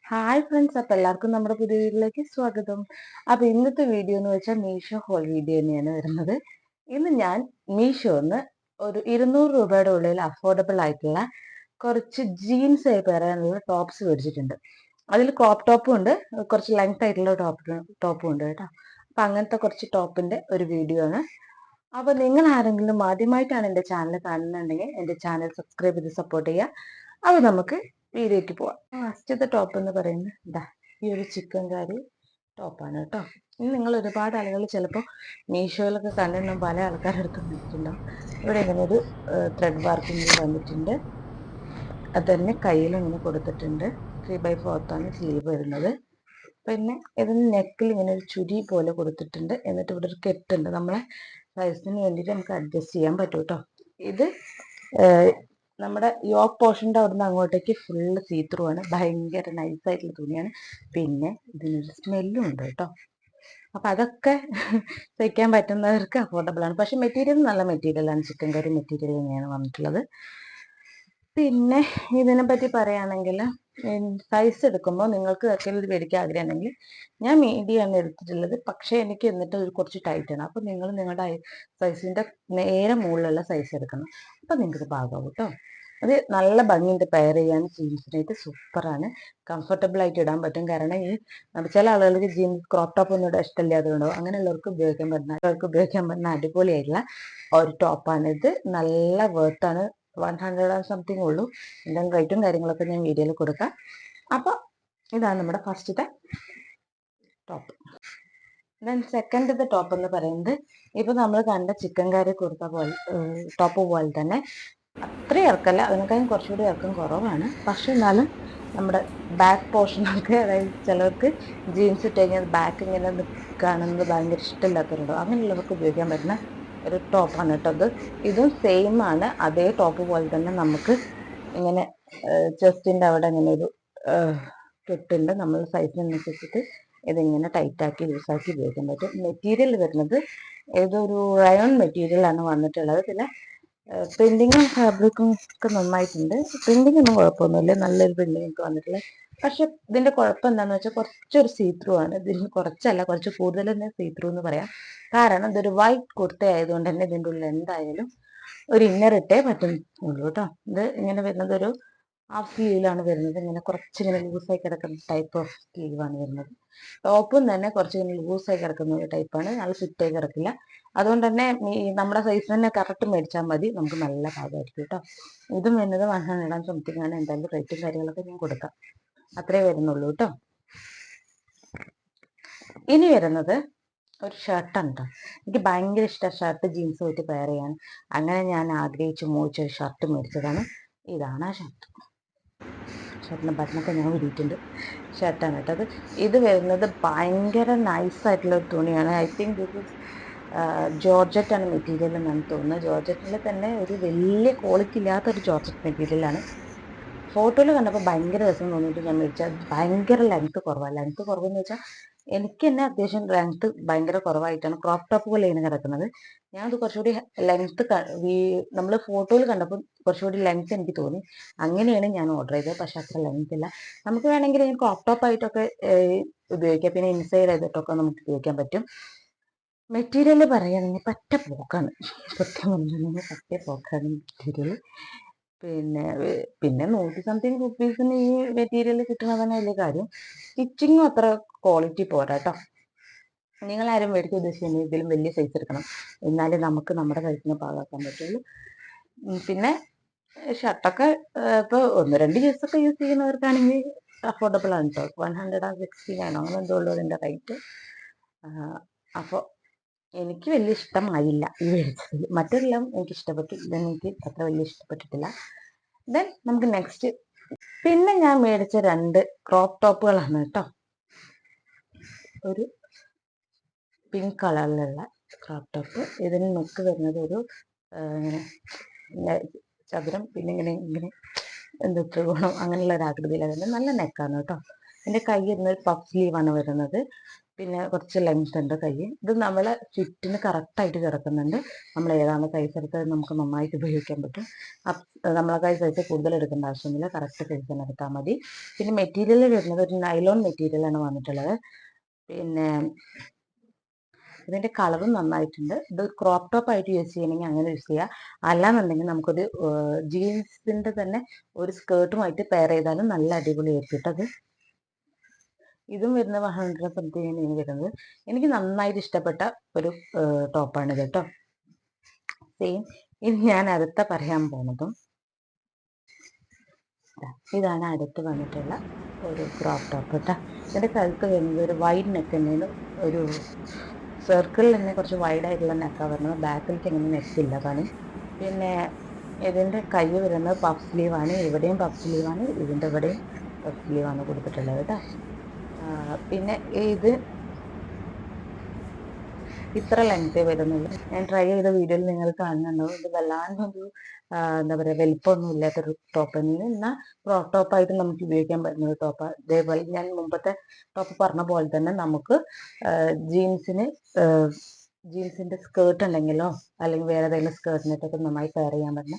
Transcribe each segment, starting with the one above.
Hi friends, അപ്പോൾ എല്ലാവർക്കും നമ്മുടെ പുതിയ വീഡിയോയിലേക്ക് സ്വാഗതം. അപ്പോൾ ഇന്നത്തെ വീഡിയോ എന്ന് വെച്ചാൽ മീഷോ ഹോൾ വീഡിയോ തന്നെയാണ് വരുന്നത്. ഇന്ന് ഞാൻ മീഷോന്ന് ഒരു 200 രൂപയുടെ ഉള്ളിൽ അഫോർഡബിൾ ആയിട്ടുള്ള കുറച്ച് ജീൻസ് ആയി പറയാനുള്ള ടോപ്സ് മേടിച്ചിട്ടുണ്ട്. അതിൽ ക്രോപ്പ് ടോപ്പും ഉണ്ട്, കുറച്ച് ലെങ്ത് ആയിട്ടുള്ള ടോപ്പും ഉണ്ട് കേട്ടോ. അപ്പം അങ്ങനത്തെ കുറച്ച് ടോപ്പിൻ്റെ ഒരു വീഡിയോ ആണ്. അപ്പോൾ നിങ്ങൾ ആരെങ്കിലും ആദ്യമായിട്ടാണ് എൻ്റെ ചാനൽ കാണുന്നുണ്ടെങ്കിൽ എൻ്റെ ചാനൽ സബ്സ്ക്രൈബ് ചെയ്ത് സപ്പോർട്ട് ചെയ്യുക. അപ്പോൾ നമുക്ക് വീഡിയോയ്ക്ക് പോവാം. ഫസ്റ്റത്തെ ടോപ്പ് എന്ന് പറയുന്നത് ഇതാ ഈ ഒരു ചിക്കൻ കറി ടോപ്പാണ് കേട്ടോ. ഇനി നിങ്ങൾ ഒരുപാട് ആളുകൾ ചിലപ്പോൾ മീഷോയിലൊക്കെ കണ്ടിട്ടുണ്ടാവും, പല ആൾക്കാരുടെ അടുത്ത് വന്നിട്ടുണ്ടാവും. ഇവിടെ ഇങ്ങനെ ഒരു ത്രെഡ് വർക്കിംഗ് വന്നിട്ടുണ്ട്. അത് തന്നെ കയ്യിൽ ഇങ്ങനെ കൊടുത്തിട്ടുണ്ട്. 3/4 സ്ലീവ് വരുന്നത്. പിന്നെ ഇതിന് നെക്കിൽ ഇങ്ങനെ ഒരു ചുരി പോലെ കൊടുത്തിട്ടുണ്ട്. എന്നിട്ട് ഇവിടെ ഒരു കെട്ടുണ്ട്, നമ്മളെ സൈസിന് വേണ്ടിയിട്ട് നമുക്ക് അഡ്ജസ്റ്റ് ചെയ്യാൻ പറ്റും കേട്ടോ. ഇത് നമ്മുടെ യോക്ക് പോർഷൻ്റെ അവിടുന്ന് അങ്ങോട്ടേക്ക് ഫുള്ള് സീത്രൂ ആണ്. ഭയങ്കര നൈസായിട്ടുള്ള തുണിയാണ്. പിന്നെ ഇതിനൊരു സ്മെല്ലും ഉണ്ട് കേട്ടോ. അപ്പം അതൊക്കെ സഹിക്കാൻ പറ്റുന്നവർക്ക് അഫോർഡബിൾ ആണ്. പക്ഷെ മെറ്റീരിയൽ നല്ല മെറ്റീരിയലാണ്, ചിക്കൻ കറി മെറ്റീരിയൽ തന്നെയാണ് വന്നിട്ടുള്ളത്. പിന്നെ ഇതിനെ പറ്റി പറയുകയാണെങ്കിൽ സൈസ് എടുക്കുമ്പോൾ നിങ്ങൾക്ക് ഇത് മേടിക്കാൻ ആഗ്രഹമാണെങ്കിൽ ഞാൻ മീഡിയമാണ് എടുത്തിട്ടുള്ളത്. പക്ഷേ എനിക്ക് എന്നിട്ട് ഒരു കുറച്ച് ടൈറ്റാണ്. അപ്പോൾ നിങ്ങൾ നിങ്ങളുടെ സൈസിൻ്റെ നേരെ മുകളിലുള്ള സൈസ് എടുക്കണം. അപ്പോൾ നിങ്ങൾക്ക് പാകാവും കേട്ടോ. അത് നല്ല ഭംഗിയുണ്ട്, പെയർ ചെയ്യാൻ ജീൻസിനായിട്ട് സൂപ്പറാണ്. കംഫർട്ടബിൾ ആയിട്ട് ഇടാൻ പറ്റും. കാരണം ഈ ചില ആളുകൾക്ക് ജീൻസ് ക്രോപ്പ് ടോപ്പ് ഒന്നും ഇടാൻ ഇഷ്ടമില്ലാത്തതുകൊണ്ടാവും. അങ്ങനെയുള്ളവർക്ക് ഉപയോഗിക്കാൻ പറ്റുന്ന അടിപൊളിയായിട്ടുള്ള ഒരു ടോപ്പാണിത്. നല്ല വേർത്താണ്. 100 സംതിങ് ഉള്ളൂ. എന്തെങ്കിലും റേറ്റും കാര്യങ്ങളൊക്കെ ഞാൻ വീഡിയോയിൽ കൊടുക്കാം. അപ്പോൾ ഇതാണ് നമ്മുടെ ഫസ്റ്റത്തെ ടോപ്പ്. ദെൻ സെക്കൻഡത്തെ ടോപ്പ് എന്ന് പറയുന്നത് ഇപ്പോൾ നമ്മൾ കണ്ട ചിക്കൻ കറി കൊടുത്ത പോലെ ടോപ്പ് പോലെ തന്നെ അത്രയും ഇറക്കല്ല, അതിനേക്കാളും കുറച്ചുകൂടി ഇറക്കം കുറവാണ്. പക്ഷെ എന്നാലും നമ്മുടെ ബാക്ക് പോർഷനൊക്കെ, അതായത് ചിലർക്ക് ജീൻസ് ഇട്ട് കഴിഞ്ഞാൽ ബാക്ക് ഇങ്ങനെ കാണുന്നത് ഭയങ്കര ഇഷ്ടമില്ലാത്തവരുണ്ടോ, അങ്ങനെയുള്ളവർക്ക് ഉപയോഗിക്കാൻ പറ്റുന്ന ഒരു ടോപ്പാണ് കേട്ടോ. ഇതും സെയിം ആണ്. അതേ ടോപ്പ് പോലെ തന്നെ നമുക്ക് ഇങ്ങനെ ചെസ്റ്റിൻ്റെ അവിടെ ഇങ്ങനെ ഒരു കെട്ടുണ്ട്. നമ്മൾ സൈസിനനുസരിച്ചിട്ട് ഇതിങ്ങനെ ടൈറ്റാക്കി ലൂസാക്കി ഉപയോഗിക്കാൻ പറ്റും. മെറ്റീരിയൽ വരുന്നത് ഏതൊരു റയോൺ മെറ്റീരിയലാണ് വന്നിട്ടുള്ളത്. പിന്നെ പ്രിന്റിങ്ങും ഫാബ്രിക്കും ഒക്കെ നന്നായിട്ടുണ്ട്. പ്രിന്റിംഗ് ഒന്നും കുഴപ്പമൊന്നുമില്ല, നല്ലൊരു പ്രിന്റിംഗ് ഒക്കെ വന്നിട്ടുള്ളത്. പക്ഷെ ഇതിന്റെ കുഴപ്പം എന്താണെന്ന് വെച്ചാൽ കുറച്ചൊരു സീത്രൂ ആണ്. ഇതിന് കുറച്ചല്ല, കുറച്ച് കൂടുതൽ തന്നെ സീത്രൂ എന്ന് പറയാം. കാരണം ഇതൊരു വൈറ്റ് കുർത്ത ആയതുകൊണ്ട് തന്നെ ഇതിൻ്റെ ഉള്ളിൽ എന്തായാലും ഒരു ഇന്നർ ഇട്ടേ പറ്റുള്ളൂ കേട്ടോ. ഇത് ഇങ്ങനെ വരുന്നത് ഒരു ഹാഫ് സ്ലീവിലാണ് വരുന്നത്. ഇങ്ങനെ കുറച്ചിങ്ങനെ ലൂസായി കിടക്കുന്ന ടൈപ്പ് ഓഫ് സ്ലീവാണ് വരുന്നത്. ടോപ്പും തന്നെ കുറച്ചിങ്ങനെ ലൂസായി കിടക്കുന്ന ഒരു ടൈപ്പാണ്, നല്ല ഫിറ്റായി കിടക്കില്ല. അതുകൊണ്ട് തന്നെ നമ്മുടെ സൈസ് തന്നെ കറക്റ്റ് മേടിച്ചാൽ മതി, നമുക്ക് നല്ല പാകമായിരിക്കും കേട്ടോ. ഇതും വരുന്നത് 100 സംതിങ് ആണ്. എന്തായാലും റേറ്റും കാര്യങ്ങളൊക്കെ ഞാൻ കൊടുക്കാം, അത്രേ വരുന്നുള്ളൂ കേട്ടോ. ഇനി വരുന്നത് ഒരു ഷർട്ടാണ് കേട്ടോ. എനിക്ക് ഭയങ്കര ഇഷ്ടമാണ് ഷർട്ട് ജീൻസ് പോയിട്ട് പെയർ ചെയ്യാൻ. അങ്ങനെ ഞാൻ ആഗ്രഹിച്ച് മോഹിച്ച ഒരു ഷർട്ട് മേടിച്ചതാണ്. ഇതാണ് ആ ഷർട്ട്. ഷർട്ടിൻ്റെ ബട്ടണൊക്കെ ഞാൻ ഊരിയിട്ടുണ്ട്. ഷർട്ടാണ് കേട്ടത്. ഇത് വരുന്നത് ഭയങ്കര നൈസായിട്ടുള്ള ഒരു തുണിയാണ്. ഐ തിങ്ക് ഇത് ജോർജറ്റാണ് മെറ്റീരിയൽ എന്നാണ് തോന്നുന്നത്. ജോർജറ്റിൽ തന്നെ ഒരു വലിയ ക്വാളിറ്റി ഇല്ലാത്തൊരു ജോർജറ്റ് മെറ്റീരിയലാണ്. ഫോട്ടോയിൽ കണ്ടപ്പോൾ ഭയങ്കര രസം തോന്നിയിട്ട് ഞാൻ മേടിച്ചാൽ. ഭയങ്കര ലെങ്ത്ത് കുറവാണ്. ലെങ്ത്ത് കുറവെന്ന് വെച്ചാൽ എനിക്ക് തന്നെ അത്യാവശ്യം ലെങ്ത്ത് ഭയങ്കര കുറവായിട്ടാണ് ക്രോപ്പ് ടോപ്പ് പോലെ ഇങ്ങനെ കിടക്കുന്നത്. ഞാനത് കുറച്ചുകൂടി ലെങ്ത്ത് നമ്മൾ ഫോട്ടോയിൽ കണ്ടപ്പോൾ കുറച്ചുകൂടി ലെങ്ത്ത് എനിക്ക് തോന്നി. അങ്ങനെയാണ് ഞാൻ ഓർഡർ ചെയ്തത്. പക്ഷെ അത്ര ലെങ്ത്ത് ഇല്ല. നമുക്ക് വേണമെങ്കിൽ ക്രോപ്പ് ടോപ്പ് ആയിട്ടൊക്കെ ഉപയോഗിക്കാം. പിന്നെ ഇൻസൈഡ് ചെയ്തിട്ടൊക്കെ നമുക്ക് ഉപയോഗിക്കാൻ പറ്റും. മെറ്റീരിയൽ പറയുകയാണെങ്കിൽ പറ്റ പോക്കാണ്. സത്യം പറഞ്ഞിട്ടുണ്ടെങ്കിൽ പറ്റ പോക്കാണ് മെറ്റീരിയൽ. പിന്നെ 100 സംതിങ് റുപ്പീസിന് ഈ മെറ്റീരിയൽ കിട്ടുന്നത് തന്നെ വലിയ കാര്യം. സ്റ്റിച്ചിങ്ങും അത്ര ക്വാളിറ്റി പോരാ കേട്ടോ. നിങ്ങളാരും മേടിക്കാൻ ഉദ്ദേശിക്കുന്നത് ഇതിലും വലിയ സൈസ് എടുക്കണം, എന്നാലേ നമുക്ക് നമ്മുടെ സൈസിന് പാകാക്കാൻ പറ്റുള്ളൂ. പിന്നെ ഷർട്ടൊക്കെ ഇപ്പോൾ 1-2 ദിവസമൊക്കെ യൂസ് ചെയ്യുന്നവർക്കാണെങ്കിൽ അഫോർഡബിൾ ആണ് കേട്ടോ. 169 അങ്ങനെ എന്തോ ഉള്ളൂ അതിൻ്റെ റേറ്റ്. അപ്പോൾ എനിക്ക് വലിയ ഇഷ്ടമായില്ല ഈ മേടിച്ചതിൽ. മറ്റെല്ലാം എനിക്ക് ഇഷ്ടപ്പെട്ടു, ഇതെനിക്ക് അത്ര വലിയ ഇഷ്ടപ്പെട്ടിട്ടില്ല. ദെൻ നമുക്ക് നെക്സ്റ്റ്. പിന്നെ ഞാൻ മേടിച്ച 2 ക്രോപ്പ് ടോപ്പുകളാണ് കേട്ടോ. ഒരു പിങ്ക് കളറിലുള്ള ക്രോപ്പ് ടോപ്പ്. ഇതിന് നെക്ക് വരുന്നത് ഒരു ഇങ്ങനെ ചതുരം, പിന്നെ ഇങ്ങനെ എന്ത് ത്രികോണം അങ്ങനെയുള്ള ഒരു ആകൃതിയിലാണ് വരുന്നത്. നല്ല നെക്കാണ് കേട്ടോ. എൻ്റെ കൈ ഇരുന്നൊരു പഫ് സ്ലീവാണ് വരുന്നത്. പിന്നെ കുറച്ച് ലെങ്ത് ഉണ്ട് കൈ. ഇത് നമ്മളെ ഫിറ്റിന് കറക്റ്റായിട്ട് കിടക്കുന്നുണ്ട്. നമ്മൾ ഏതാണ് സൈസ് എടുത്തത് നമുക്ക് നന്നായിട്ട് ഉപയോഗിക്കാൻ പറ്റും. നമ്മളെ സൈസ് കൂടുതൽ എടുക്കേണ്ട ആവശ്യമില്ല, കറക്റ്റ് സൈസ് തന്നെ എടുത്താൽ മതി. പിന്നെ മെറ്റീരിയൽ വരുന്നത് ഒരു നൈലോൺ മെറ്റീരിയലാണ് വന്നിട്ടുള്ളത്. പിന്നെ ഇതിൻ്റെ കളറും നന്നായിട്ടുണ്ട്. ഇത് ക്രോപ്പ് ടോപ്പ് ആയിട്ട് യൂസ് ചെയ്യണമെങ്കിൽ അങ്ങനെ യൂസ് ചെയ്യുക. അല്ലാന്നുണ്ടെങ്കിൽ നമുക്കൊരു ജീൻസിൻ്റെ തന്നെ ഒരു സ്കേർട്ടുമായിട്ട് പെയർ ചെയ്താലും നല്ല അടിപൊളിയായിരിക്കും കേട്ടോ അത്. ഇതും വരുന്നത് 100 സംതിങ്ങിനാണ് വരുന്നത്. എനിക്ക് നന്നായിട്ട് ഇഷ്ടപ്പെട്ട ഒരു ടോപ്പാണിത് കേട്ടോ. സെയിം. ഇനി ഞാൻ അടുത്ത പറയാൻ പോകുന്നതും ഇതാണ്. അടുത്ത് വന്നിട്ടുള്ള ഒരു ക്രോപ്പ് ടോപ്പ് കേട്ടോ. ഇതിൻ്റെ കഴുത്ത് വരുന്നത് ഒരു വൈഡ് നെക്ക് തന്നെയാണ്. ഒരു സർക്കിളിൽ തന്നെ കുറച്ച് വൈഡായിട്ടുള്ള നെക്കാണ് വരുന്നത്. ബാക്കിലേക്ക് എങ്ങനെ നെക്കില്ല പണി. പിന്നെ ഇതിൻ്റെ കൈ വരുന്നത് പഫ് സ്ലീവാണ്. ഇവിടെയും പഫ് സ്ലീവാണ്, ഇതിൻ്റെ ഇവിടെയും പഫ് സ്ലീവാണ് കൊടുത്തിട്ടുള്ളത് കേട്ടോ. പിന്നെ ഇത് ഇത്ര ലെങ്തേ വരുന്നുള്ളൂ. ഞാൻ ട്രൈ ചെയ്ത വീഡിയോയിൽ നിങ്ങൾ കാണുന്നുണ്ടാവും. ഇത് വല്ലാണ്ടൊരു എന്താ പറയുക, വലിപ്പമൊന്നും ഇല്ലാത്തൊരു ടോപ്പ് തന്നെയാണ്. എന്നാൽ ക്രോപ്പ് ടോപ്പായിട്ട് നമുക്ക് ഉപയോഗിക്കാൻ പറ്റുന്ന ഒരു ടോപ്പ്. ഇതേപോലെ ഞാൻ മുമ്പത്തെ ടോപ്പ് പറഞ്ഞ പോലെ തന്നെ നമുക്ക് ജീൻസിൻ്റെ സ്കേർട്ട് ഉണ്ടെങ്കിലോ അല്ലെങ്കിൽ വേറെ ഏതെങ്കിലും സ്കേർട്ടിനായിട്ടൊക്കെ നന്നായി പെയർ ചെയ്യാൻ പറ്റുന്ന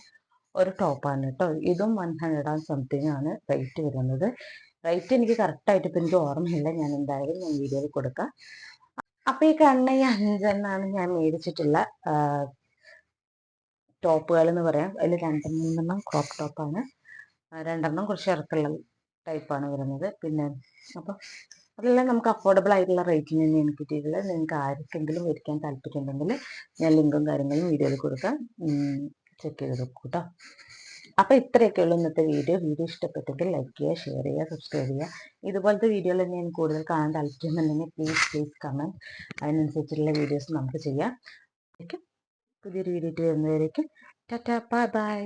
ഒരു ടോപ്പാണ് കേട്ടോ. ഇതും 100 സംതിങ് ആണ് റേറ്റ് വരുന്നത്. റേറ്റ് എനിക്ക് കറക്റ്റായിട്ട് ഇപ്പം എനിക്ക് ഓർമ്മയില്ല. ഞാൻ എന്തായാലും വീഡിയോയിൽ കൊടുക്കാം. അപ്പോൾ ഈ കാണുന്ന ഈ 5 ഞാൻ മേടിച്ചിട്ടുള്ള ടോപ്പുകൾ എന്ന് പറയാം. അതിൽ 2-3 ക്രോപ്പ് ടോപ്പാണ്. 2 കുറച്ച് ഇറക്കുള്ള ടൈപ്പാണ് വരുന്നത്. പിന്നെ അപ്പോൾ അതെല്ലാം നമുക്ക് അഫോർഡബിൾ ആയിട്ടുള്ള റേറ്റിന് തന്നെയാണ് കിട്ടിയിട്ടുള്ളത്. നിങ്ങൾക്ക് ആർക്കെങ്കിലും മേടിക്കാൻ താല്പര്യമുണ്ടെങ്കിൽ ഞാൻ ലിങ്കും കാര്യങ്ങളും വീഡിയോയിൽ കൊടുക്കാം, ചെക്ക് ചെയ്ത് നോക്കൂ കേട്ടോ. അപ്പോൾ ഇത്രയൊക്കെയുള്ളൂ ഇന്നത്തെ വീഡിയോ. ഇഷ്ടപ്പെട്ടെങ്കിൽ ലൈക്ക് ചെയ്യുക, ഷെയർ ചെയ്യുക, സബ്സ്ക്രൈബ് ചെയ്യുക. ഇതുപോലത്തെ വീഡിയോയിൽ ഞാൻ കൂടുതൽ കാണാൻ താല്പര്യമുണ്ടെങ്കിൽ പ്ലീസ് കമൻറ്റ്. അതിനനുസരിച്ചുള്ള വീഡിയോസ് നമുക്ക് ചെയ്യാം. പുതിയൊരു വീഡിയോ വരുന്നവരേക്കും ടാറ്റാ, ബൈ ബൈ.